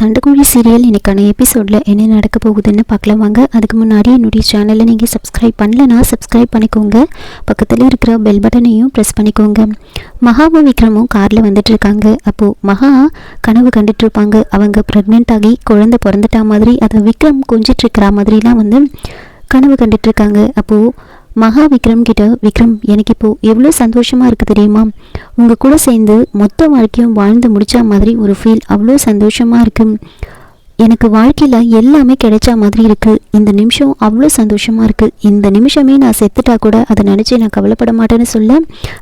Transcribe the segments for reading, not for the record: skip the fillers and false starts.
சண்டைக்கோழி serial இன்றைக்கான எபிசோடில் என்ன நடக்க போகுதுன்னு பார்க்கலாம் வாங்க. அதுக்கு முன்னாடி என்னுடைய சேனலை நீங்கள் சப்ஸ்கிரைப் பண்ணலைன்னா சப்ஸ்கிரைப் பண்ணிக்கோங்க. பக்கத்தில் இருக்கிற பெல் பட்டனையும் ப்ரெஸ் பண்ணிக்கோங்க. மகாவும் விக்ரமும் காரில் வந்துட்டுருக்காங்க. அப்போது மகா கனவு கண்டுட்டு இருப்பாங்க. அவங்க ப்ரெக்னென்ட் ஆகி குழந்தை பிறந்துட்டா மாதிரி அதை விக்ரம் கொஞ்சிட்ருக்கிற மாதிரிலாம் கனவு கண்டுட்ருக்காங்க. அப்போது மகா விக்ரம் கிட்ட, விக்ரம் எனக்கு இப்போது எவ்வளோ சந்தோஷமாக இருக்குது தெரியுமா, உங்கள் கூட சேர்ந்து மொத்த வாழ்க்கையும் வாழ்ந்து முடித்த மாதிரி ஒரு ஃபீல், அவ்வளோ சந்தோஷமாக இருக்குது. எனக்கு வாழ்க்கையில் எல்லாமே கிடைச்ச மாதிரி இருக்குது. இந்த நிமிஷம் அவ்வளோ சந்தோஷமாக இருக்குது. இந்த நிமிஷமே நான் செத்துட்டா கூட அதை நினச்சி நான் கவலைப்பட மாட்டேன்னு சொல்ல,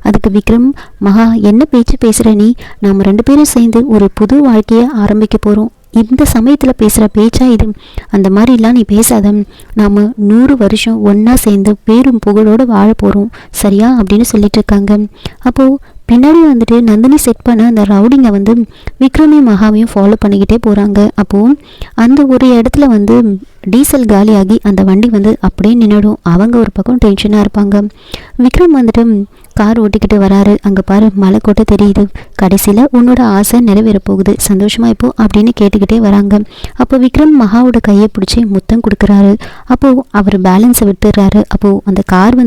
அதுக்கு விக்ரம், மகா என்ன பேச்சு பேசுகிற நீ, நாம் 2 பேரும் சேர்ந்து ஒரு புது வாழ்க்கையை ஆரம்பிக்க போகிறோம். இந்த சமயத்தில் பேசுகிற பேச்சா இது, அந்த மாதிரிலாம் நீ பேசாத. நாம் 100 வருஷம் ஒன்றா சேர்ந்து பேரும் புகழோடு வாழ போகிறோம், சரியா அப்படின்னு சொல்லிட்டு இருக்காங்க. அப்போது பின்னாடி நந்தினி செட் பண்ண அந்த ரவுடிங்க விக்ரமையும் மகாவையும் ஃபாலோ பண்ணிக்கிட்டே போகிறாங்க. அப்போது அந்த ஒரு இடத்துல டீசல் காலியாகி அந்த வண்டி அப்படியே நின்றுடும். அவங்க ஒரு பக்கம் டென்ஷனாக இருப்பாங்க. விக்ரம் கார் ஓட்டிக்கிட்டு வராரு. அங்கே பாரு, மலை கோட்டை தெரியுது. கடைசியில் உன்னோட ஆசை நிறைவேற போகுது, சந்தோஷமா இப்போ அப்படின்னு கேட்டுக்கிட்டே வராங்க. அப்போ விக்ரம் மகாவோட கையை பிடிச்சி முத்தம் கொடுக்குறாரு. அப்போது அவர் பேலன்ஸை விட்டுறாரு. அப்போது அந்த கார்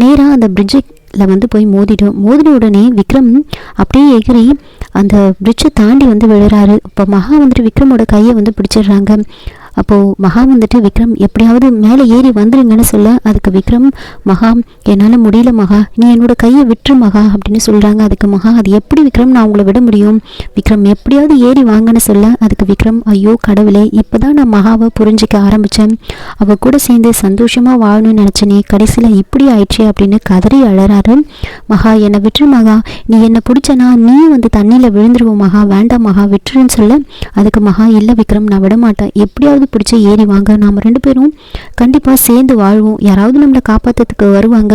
நேராக அந்த பிரிட்ஜில் போய் மோதின உடனே விக்ரம் அப்படியே எகிரி அந்த பிரிட்ஜை தாண்டி விழுறாரு. இப்போ மகா விக்ரமோட கையை பிடிச்சிடுறாங்க. அப்போது மகா விக்ரம் எப்படியாவது மேலே ஏறி வந்துருங்கன்னு சொல்ல, அதுக்கு விக்ரம், மகா என்னால் முடியல மகா, நீ என்னோட கையை விட்டுரு மகா அப்படின்னு சொல்கிறாங்க. அதுக்கு மகா, அது எப்படி விக்ரம், நான் உங்களை விட முடியும், விக்ரம் எப்படியாவது ஏறி வாங்கன்னு சொல்ல, அதுக்கு விக்ரம், ஐயோ கடவுளே, இப்போ தான் நான் மகாவை புரிஞ்சிக்க ஆரம்பித்தேன். அவள் கூட சேர்ந்து சந்தோஷமாக வாழணும்னு நினச்சேனே, கடைசியில் இப்படி ஆயிடுச்சு அப்படின்னு கதறி அழறாரு. மகா என்னை விட்டுரு மகா, நீ என்னை பிடிச்சனா நீயும் தண்ணியில் விழுந்துருவோம் மகா, வேண்டாம் மகா விட்டுருன்னு சொல்ல, அதுக்கு மகா, இல்லை விக்ரம் நான் விட மாட்டேன், எப்படியாவது பிடிச்சி ஏறி வாங்க, நாம் 2 பேரும் கண்டிப்பாக சேர்ந்து வாழ்வோம், யாராவது நம்மளை காப்பாற்றுறதுக்கு வருவாங்க,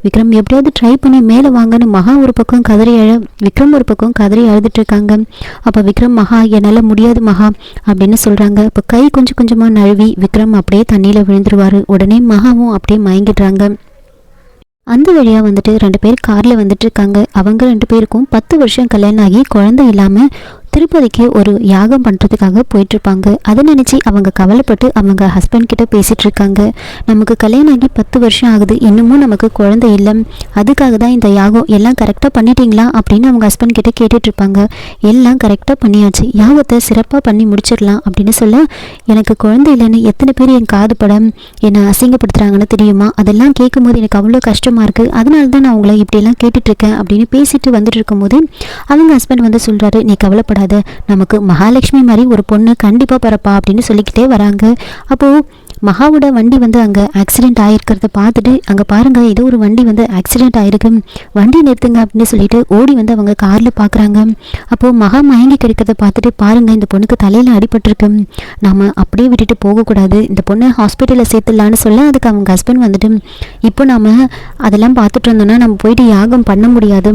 விக்ரம் எப்படியாவது ட்ரை பண்ணி மேலே வாங்கன்னு மகா ஒரு பக்கம் கதறி அழ, விக்ரம் ஒரு பக்கம் கதறி அழுதுட்டு இருக்காங்க. அப்போ விக்ரம், மகா என்னால் முடியாது மகா அப்படின்னு சொல்கிறாங்க. இப்போ கை கொஞ்சம் கொஞ்சமாக நழுவி விக்ரம் அப்படியே தண்ணியில் விழுந்துருவார். உடனே மகாவும் அப்படியே மயங்கிடுறாங்க. அந்த வழியாக 2 பேர் காரில் இருக்காங்க. அவங்க 2 பேருக்கும் 10 வருஷம் கல்யாணம் ஆகி குழந்தை இல்லாமல் திருப்பதிக்கு ஒரு யாகம் பண்ணுறதுக்காக போயிட்டுருப்பாங்க. அதை நினச்சி அவங்க கவலைப்பட்டு அவங்க ஹஸ்பண்ட் கிட்ட பேசிகிட்டு இருக்காங்க. நமக்கு கல்யாணம் ஆகி 10 வருஷம் ஆகுது, இன்னமும் நமக்கு குழந்தை இல்லை, அதுக்காக தான் இந்த யாகம், எல்லாம் கரெக்டாக பண்ணிட்டீங்களா அப்படின்னு அவங்க ஹஸ்பண்ட் கிட்ட கேட்டுட்ருப்பாங்க. எல்லாம் கரெக்டாக பண்ணியாச்சு, யாகத்தை சிறப்பாக பண்ணி முடிச்சிடலாம் அப்படின்னு சொல்ல, எனக்கு குழந்தை இல்லைன்னு எத்தனை பேர் என் காது படம் என்னை அசிங்கப்படுத்துகிறாங்கன்னு தெரியுமா, அதெல்லாம் கேட்கும்போது எனக்கு அவ்வளோ கஷ்டமாக இருக்குது, அதனால தான் நான் உங்களை இப்படியெல்லாம் கேட்டுட்ருக்கேன் அப்படின்னு பேசிட்டு இருக்கும்போது அவங்க ஹஸ்பண்ட் சொல்கிறாரு, நீ கவலைப்பட, நமக்கு மகாலட்சுமி மாதிரி ஒரு பொண்ணு கண்டிப்பாக பிறப்பா அப்படின்னு சொல்லிக்கிட்டே வராங்க. அப்போது மகாவோட வண்டி அங்கே ஆக்சிடென்ட் ஆகிருக்கிறத பார்த்துட்டு, அங்கே பாருங்கள் ஏதோ ஒரு வண்டி ஆக்சிடென்ட் ஆகிருக்கு, வண்டி நிறுத்துங்க அப்படின்னு சொல்லிட்டு ஓடி அவங்க காரில் பார்க்குறாங்க. அப்போது மகா மயங்கி கிடைக்கிறத பார்த்துட்டு, பாருங்கள் இந்த பொண்ணுக்கு தலையில் அடிபட்டிருக்கு, நாம் அப்படியே விட்டுட்டு போகக்கூடாது, இந்த பொண்ணை ஹாஸ்பிட்டலில் சேர்த்துடலான்னு சொல்ல, அதுக்கு அவங்க ஹஸ்பண்ட் இப்போ நாம் அதெல்லாம் பார்த்துட்டு இருந்தோன்னா நம்ம போயிட்டு யாகம் பண்ண முடியாது,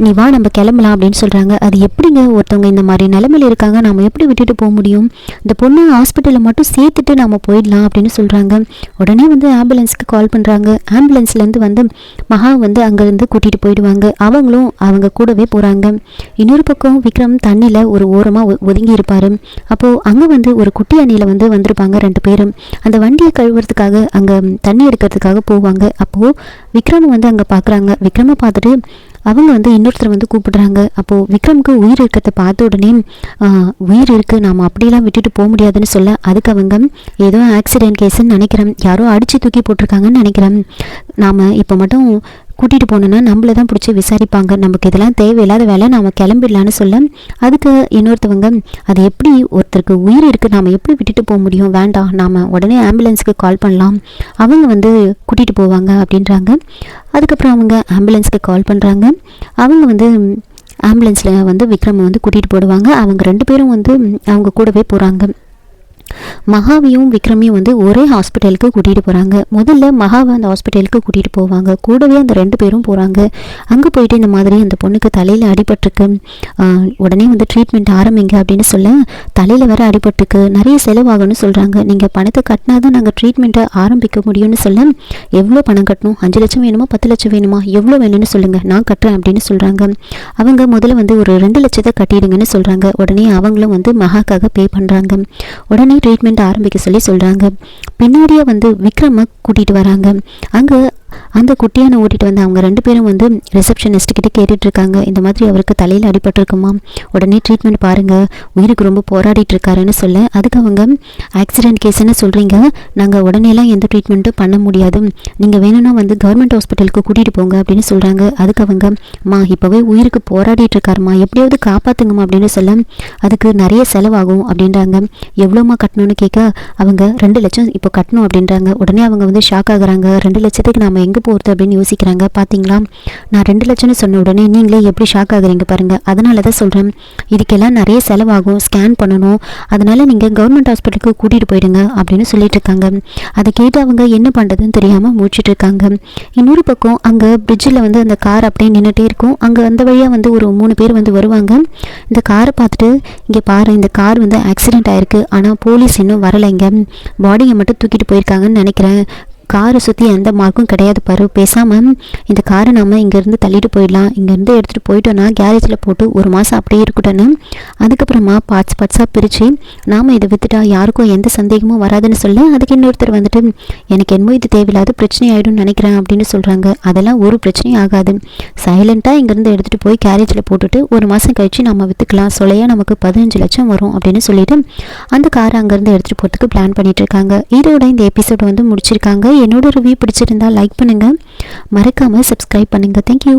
நீ வா நம்ம கிளம்பலாம் அப்படின்னு சொல்கிறாங்க. அது எப்படிங்க, ஒருத்தவங்க இந்த மாதிரி நிலைமையில் இருக்காங்க, நம்ம எப்படி விட்டுட்டு போக முடியும், இந்த பொண்ணை ஹாஸ்பிட்டலில் மட்டும் சேர்த்துட்டு நம்ம போயிடலாம் அப்படின்னு சொல்கிறாங்க. உடனே ஆம்புலன்ஸ்க்கு கால் பண்ணுறாங்க. ஆம்புலன்ஸ்லேருந்து மகா அங்கேருந்து கூட்டிகிட்டு போயிடுவாங்க. அவங்களும் அவங்க கூடவே போகிறாங்க. இன்னொரு பக்கம் விக்ரம் தண்ணியில் ஒரு ஓரமாக ஒதுங்கி இருப்பார். அப்போது அங்கே ஒரு குட்டி அணியில் வந்திருப்பாங்க 2 பேரும். அந்த வண்டியை கழுவுறதுக்காக அங்கே தண்ணி எடுக்கிறதுக்காக போவாங்க. அப்போது விக்ரம் அங்கே பார்க்குறாங்க. விக்ரமை பார்த்துட்டு அவங்க இன்னொருத்தர் கூப்பிடுறாங்க. அப்போது விக்ரமுக்கு உயிர் இருக்கிறத பார்த்த உடனே, உயிர் இருக்குது, நாம் அப்படிலாம் விட்டுட்டு போக முடியாதுன்னு சொல்ல, அதுக்கு அவங்க ஏதோ ஆக்சிடென்ட் கேஸுன்னு நினைக்கிறேன், யாரோ அடித்து தூக்கி போட்டிருக்காங்கன்னு நினைக்கிறேன், நாம் இப்போ மட்டும் கூட்டிகிட்டு போனோன்னா நம்மளை தான் பிடிச்சி விசாரிப்பாங்க, நமக்கு இதெல்லாம் தேவையில்லாத வேலை, நாம் கிளம்பிடலான்னு சொல்ல, அதுக்கு இன்னொருத்தவங்க, அது எப்படி ஒருத்தருக்கு உயிர் இருக்குது, நாம் எப்படி விட்டுட்டு போக முடியும், வேண்டாம் நாம் உடனே ஆம்புலன்ஸுக்கு கால் பண்ணலாம், அவங்க கூட்டிகிட்டு போவாங்க அப்படின்றாங்க. அதுக்கப்புறம் அவங்க ஆம்புலன்ஸுக்கு கால் பண்ணுறாங்க. அவங்க ஆம்புலன்ஸில் விக்ரமை கூட்டிகிட்டு போடுவாங்க. அவங்க 2 பேரும் அவங்க கூடவே போகிறாங்க. மகாவையும் விக்ரமையும் வந்து ஒரே ஹாஸ்பிட்டலுக்கு கூட்டிகிட்டு போகிறாங்க. முதல்ல மகாவை அந்த ஹாஸ்பிட்டலுக்கு கூட்டிகிட்டு போவாங்க. கூடவே அந்த 2 பேரும் போகிறாங்க. அங்கே போயிட்டு இந்த மாதிரி அந்த பொண்ணுக்கு தலையில் அடிபட்டிருக்கு, உடனே வந்து ட்ரீட்மெண்ட் ஆரம்பிங்க அப்படின்னு சொல்ல, தலையில் வேற அடிபட்டிருக்கு, நிறைய செலவாகும்னு சொல்கிறாங்க. நீங்கள் பணத்தை கட்டினா தான் நாங்கள் ட்ரீட்மெண்ட்டை ஆரம்பிக்க முடியும்னு சொல்ல, எவ்வளோ பணம் கட்டணும், 5 லட்சம் வேணுமா 10 லட்சம் வேணுமா, எவ்வளோ வேணும்னு சொல்லுங்கள், நான் கட்டுறேன் அப்படின்னு சொல்கிறாங்க. அவங்க முதல்ல வந்து ஒரு 2 லட்சத்தை கட்டிடுங்கன்னு சொல்கிறாங்க. உடனே அவங்களும் வந்து மகாக்காக பே பண்ணுறாங்க. உடனே ட்ரீட்மெண்ட் ஆரம்பிக்க சொல்கிறாங்க. பின்னாடியே வந்து விக்ரமை கூட்டிகிட்டு வராங்க. அங்கே அந்த குட்டியான ஓட்டிகிட்டு வந்து அவங்க 2 பேரும் வந்து ரிசப்ஷனிஸ்ட் கிட்ட கேட்டுட்டு இருக்காங்க. இந்த மாதிரி அவருக்கு தலையில் அடிபட்டிருக்குமா, உடனே ட்ரீட்மெண்ட் பாருங்கள், உயிருக்கு ரொம்ப போராடிட்டு இருக்காருன்னு சொல்ல, அதுக்கு அவங்க ஆக்சிடென்ட் கேஸ்ன்னு சொல்கிறீங்க, நாங்கள் உடனேலாம் எந்த ட்ரீட்மெண்ட்டும் பண்ண முடியாது, நீங்கள் வேணும்னா வந்து கவர்மெண்ட் ஹாஸ்பிட்டலுக்கு கூட்டிகிட்டு போங்க அப்படின்னு சொல்கிறாங்க. அதுக்கு அவங்க, இப்போவே உயிருக்கு போராடிட்டு இருக்காருமா, எப்படியாவது காப்பாற்றுங்கம்மா அப்படின்னு சொல்ல, அதுக்கு நிறைய செலவாகும் அப்படின்றாங்க. எவ்வளோமா கட்டணும்னு கேட்க அவங்க 2 லட்சம் இப்போ கட்டணும் அப்படின்றாங்க. உடனே அவங்க வந்து ஷாக் ஆகுறாங்க. 2 லட்சத்துக்கு நாம் எங்கே போகிறது அப்படின்னு யோசிக்கிறாங்க. பார்த்தீங்களா, நான் 2 லட்சம்னு சொன்ன உடனே நீங்களே எப்படி ஷாக் ஆகுறீங்க பாருங்கள். அதனால தான் சொல்கிறேன், இதுக்கெல்லாம் நிறைய செலவாகும், ஸ்கேன் பண்ணணும், அதனால் நீங்கள் கவர்மெண்ட் ஹாஸ்பிட்டலுக்கு கூட்டிகிட்டு போயிடுங்க அப்படின்னு சொல்லிட்டு இருக்காங்க. அதை கேட்டு அவங்க என்ன பண்ணுறதுன்னு தெரியாமல் முடிச்சுட்டு இருக்காங்க. இன்னொரு பக்கம் அங்கே பிரிட்ஜில் வந்து அந்த கார் அப்படியே நின்றுட்டே இருக்கும். அங்கே அந்த வழியாக வந்து ஒரு 3 பேர் வந்து வருவாங்க. இந்த காரை பார்த்துட்டு, இங்கே பாரு, இந்த கார் வந்து ஆக்சிடென்ட் ஆயிருக்கு, ஆனால் போலீஸ் இன்னும் வரலைங்க, பாடியை மட்டும் தூக்கிட்டு போயிருக்காங்கன்னு நினைக்கிறேன், காரை சுற்றி எந்த மார்க்கும் கிடையாது பாரு, பேசாமல் இந்த காரை நம்ம இங்கேருந்து தள்ளிட்டு போயிடலாம், இங்கேருந்து எடுத்துகிட்டு போயிட்டோன்னா கேரேஜில் போட்டு 1 மாதம் அப்படியே இருக்கட்டும்னு, அதுக்கப்புறமா பார்ட்ஸாக பிரித்து நாம் இதை விற்றுட்டா யாருக்கும் எந்த சந்தேகமும் வராதுன்னு சொல்ல, அதுக்கு இன்னொருத்தர் வந்துட்டு, எனக்கு என்னமோ இது தேவையில்லாத பிரச்சனை ஆகிடும்னு நினைக்கிறேன் அப்படின்னு சொல்கிறாங்க. அதெல்லாம் ஒரு பிரச்சனையும் ஆகாது, சைலண்ட்டாக இங்கேருந்து எடுத்துகிட்டு போய் கேரேஜில் போட்டுட்டு 1 மாதம் கழித்து நம்ம விற்றுக்கலாம், சொல்லையா நமக்கு 15 லட்சம் வரும் அப்படின்னு சொல்லிட்டு அந்த காரை அங்கேருந்து எடுத்துகிட்டு போகிறதுக்கு பிளான் பண்ணிட்டு இருக்காங்க. இதோட இந்த எபிசோட் வந்து முடிச்சிருக்காங்க. என்னோட ரிவ்யூ பிடிச்சிருந்தா லைக் பண்ணுங்கள், மறக்காமல் சப்ஸ்கிரைப் பண்ணுங்கள். தேங்க்யூ.